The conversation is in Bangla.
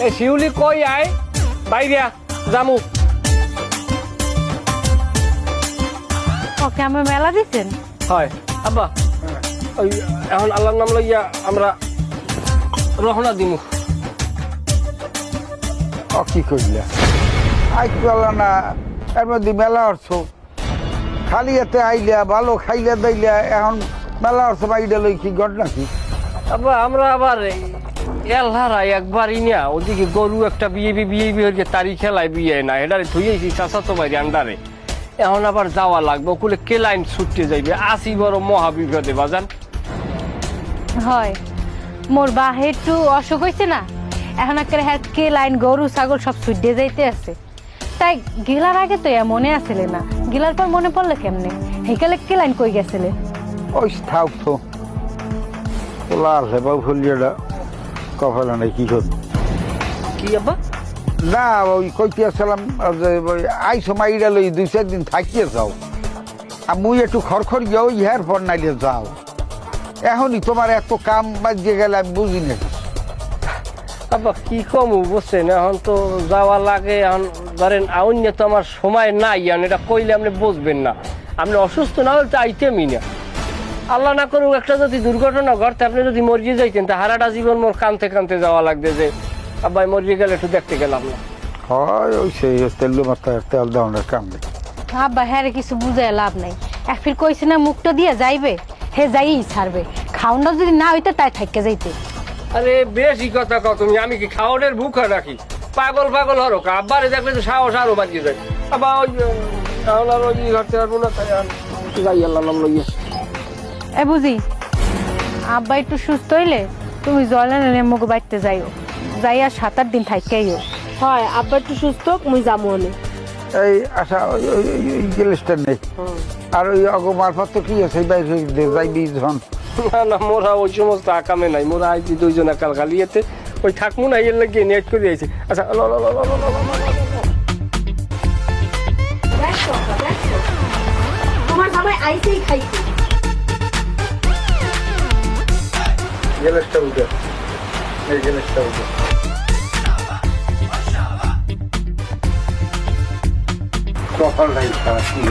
এই শিউলি কই আয় বাইরিয়া জামু। ওকে আমি মেলা দিছেন? হয় আব্বা, ওই এখন আল্লাহর নাম লইয়া আমরা রহনা দিমু। কি কইলা আইত পেলা না, এর মধ্যে মেলা অর্থ খালি এতে আইলা ভালো খাইলা দাইলা, এখন মেলা অর্থ বাইডা লই কি গড নাকি? আব্বা আমরা আবার এলহারা একবার ইনিয়া ওদিকে গরু একটা বিয়ে হয়ে তারি খেলায় বিয়ে না, এটারে ধুইয়েছি চাচাতো বাইরে আন্ডারে। এখন আবার যাওয়া লাগবে, ওকুলে কে লাইন ছুটতে যাইবে, আসি বড় মহাবিপদে বাজান। হয় মোর বাহে একটু অসুখ হয়েছে না, এখন একটা হ্যাঁ কে লাইন গরু ছাগল সব ছুটে যাইতে আছে। তাই গেলার আগে তো মনে আসলে না, গেলার পর মনে পড়লে কেমনে হেকালে কে লাইন কই গেছিলে? ওই থাক তো ওলা আছে বাবু ফুলিয়াটা কপালে নাই কি কর। কি আব্বা? না ওই কইতে আসলাম আইসো মাইরা লই 2-4 দিন থাকিয়ে যাও, আর মুই একটু খড়খড় গিয়ে ওই হেয়ার পর নাইলে যাও। এখনই তোমার এত কাম বাজিয়ে গেলে আমি বুঝি না। আব্বা কি কম বুঝছেন, এখন তো যাওয়া লাগে। এখন ধরেন অন্য তো আমার সময় নাই, এখন এটা কইলে আপনি বুঝবেন না। আপনি অসুস্থ না হলে তো আইতেমই না। আল্লাহ না করুক একটা যদি দুর্ঘটনা ঘটতে, আপনি যদি মরিয়ে যাইতেন তা হারাটা জীবন মোর কানতে কানতে যাওয়া লাগবে যে আব্বাই মরিয়ে গেলে একটু দেখতে গেলাম না। হয় ওই সেই তেল মাথায় তেল দেওয়ানোর কাম নেই। আব্বা হ্যাঁ কিছু বুঝায় লাভ নাই, এক ফির কইছে না মুখটা দিয়ে যাইবে, হে যাই ছাড়বে। খাওয়াটা যদি না হইতে তাই থাইকে যাইতে। আরে বেশি কথা কও তুমি, আমি কি খাওয়ানোর ভুখা রাখি? পাগল হরো আব্বারে দেখলে তো সাহস আরো বাজিয়ে যায়। আবার ওই ঘরতে পারবো না, তাই যাই আল্লাহ নাম লইয়া। এ বুঝি আব্বা একটু সুস্থ হইলে তুমি জলের মুখ বাইতে যাইও, যাইয়া 7-8 দিন থাইকেইও। হয় আব্বা একটু সুস্থ মুই যাবো অনেক। এই আশা ওই গেলিসটা নেই, আর ওই অগ মারফত তো কি আছে বাইরে যাইবি যখন। না মোরা ওই সমস্ত আকামে নাই, মোরা আইছি 2 জন একাল খালিয়েতে ওই থাকবো না, এর লাগিয়ে নেট করে আইছি। আচ্ছা তোমার জামাই আইসেই খাইছে। গেলিসটা উঠে এই গেলিসটা উঠে কপাল নাই খারাপ কি